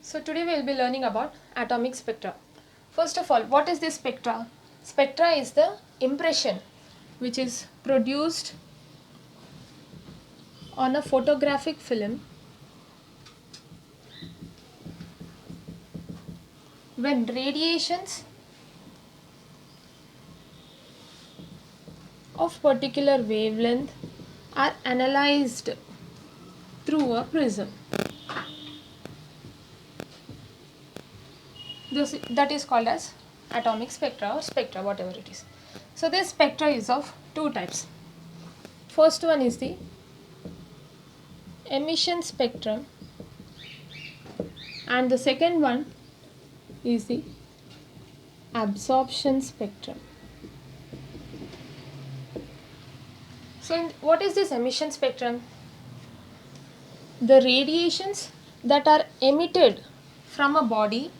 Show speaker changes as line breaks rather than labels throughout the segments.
So today we will be learning about atomic spectra. First of all, what is this spectra? Spectra is the impression which is produced on a photographic film when radiations of particular wavelength are analyzed through a prism. That is called as atomic spectra or spectra, whatever it is. So this spectra is of two types. First one is the emission spectrum and the second one is the absorption spectrum. So what is this emission spectrum? The radiations that are emitted from a body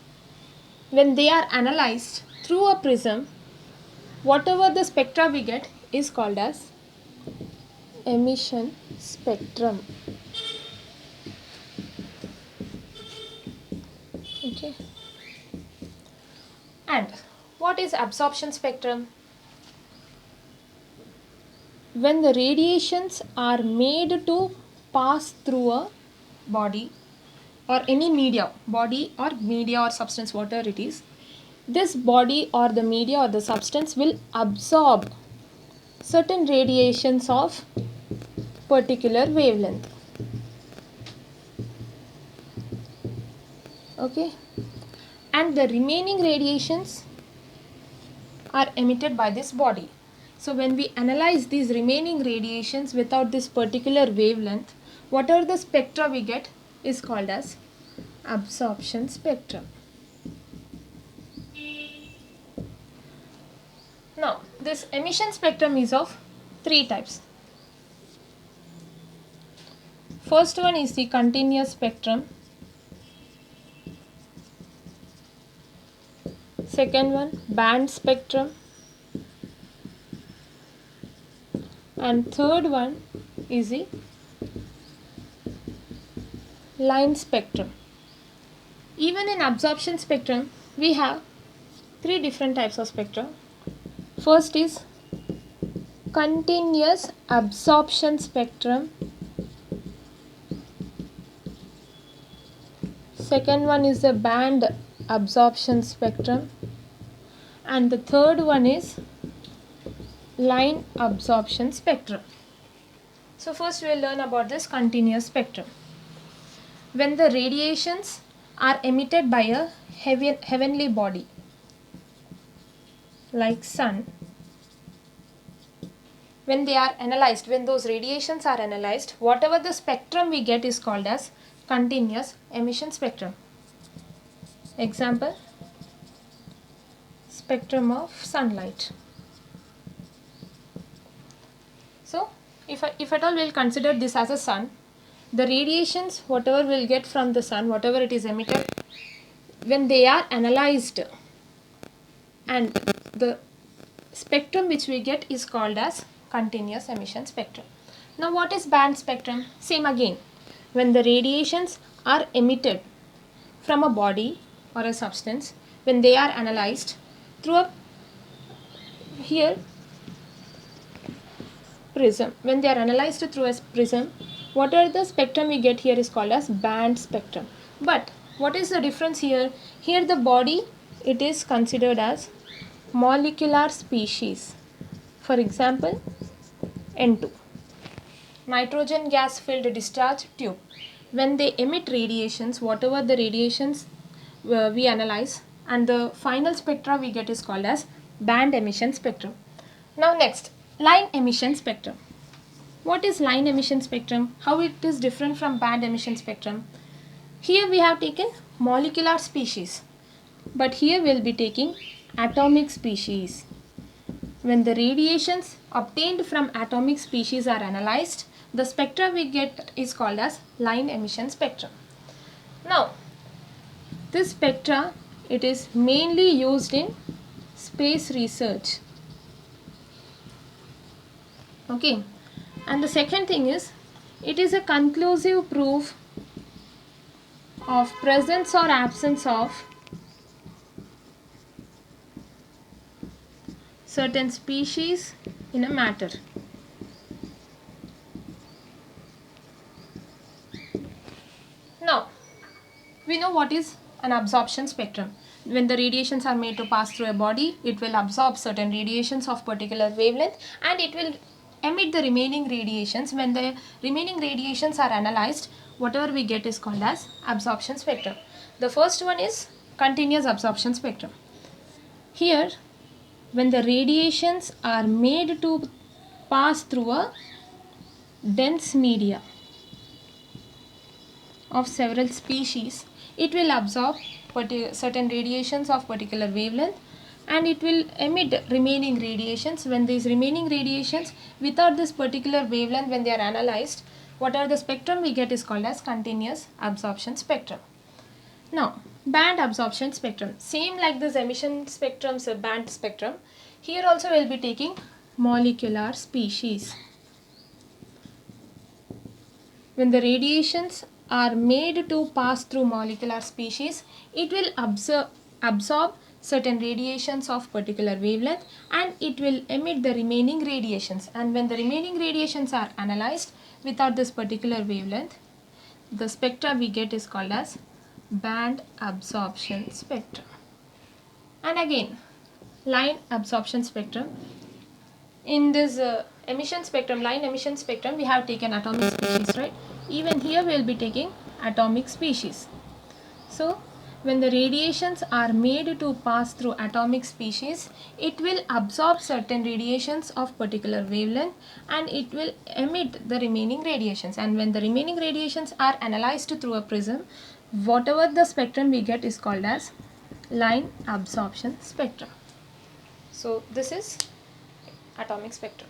when they are analyzed through a prism, whatever the spectra we get is called as emission spectrum. Okay. And what is absorption spectrum? When the radiations are made to pass through a body or any media, body or media or substance, whatever it is, this body or the media or the substance will absorb certain radiations of particular wavelength. Okay, and the remaining radiations are emitted by this body. So when we analyze these remaining radiations without this particular wavelength, whatever the spectra we get is called as absorption spectrum. Now, this emission spectrum is of three types. First one is the continuous spectrum. Second one, band spectrum. And third one is the line spectrum. Even in absorption spectrum, we have three different types of spectra. First is continuous absorption spectrum. Second one is the band absorption spectrum. And the third one is line absorption spectrum. So first we will learn about this continuous spectrum. When the radiations are emitted by a heavenly body like sun, when they are analyzed, when those radiations are analyzed, whatever the spectrum we get is called as continuous emission spectrum. Example, spectrum of sunlight. So if at all we will consider this as a sun, the radiations whatever we will get from the sun, whatever it is emitted, when they are analyzed, and the spectrum which we get is called as continuous emission spectrum. Now what is band spectrum? Same again. When the radiations are emitted from a body or a substance, when they are analyzed through a prism, when they are analyzed through a prism, whatever the spectrum we get here is called as band spectrum. But what is the difference here? Here the body, it is considered as molecular species. For example, N2, nitrogen gas filled discharge tube. When they emit radiations, whatever the radiations we analyze, and the final spectra we get is called as band emission spectrum. Now next, line emission spectrum. What is line emission spectrum? How it is different from band emission spectrum? Here we have taken molecular species, but here we will be taking atomic species. When the radiations obtained from atomic species are analyzed, the spectra we get is called as line emission spectrum. Now, this spectra, it is mainly used in space research. Okay, and the second thing is, it is a conclusive proof of presence or absence of certain species in a matter. Now, we know what is an absorption spectrum. When the radiations are made to pass through a body, it will absorb certain radiations of particular wavelength and it will emit the remaining radiations. When the remaining radiations are analyzed, whatever we get is called as absorption spectrum. The first one is continuous absorption spectrum. Here, when the radiations are made to pass through a dense media of several species, it will absorb certain radiations of particular wavelength and it will emit remaining radiations. When these remaining radiations without this particular wavelength, when they are analyzed, whatever the spectrum we get is called as continuous absorption spectrum. Now, band absorption spectrum, same like this emission spectrum's band spectrum, here also we will be taking molecular species. When the radiations are made to pass through molecular species, it will absorb certain radiations of particular wavelength and it will emit the remaining radiations. And when the remaining radiations are analyzed without this particular wavelength, the spectra we get is called as band absorption spectrum. And again, line absorption spectrum. In this emission spectrum, line emission spectrum, we have taken atomic species, right? Even here we will be taking atomic species. So, when the radiations are made to pass through atomic species, it will absorb certain radiations of particular wavelength and it will emit the remaining radiations. And when the remaining radiations are analyzed through a prism, whatever the spectrum we get is called as line absorption spectrum. So, this is atomic spectrum.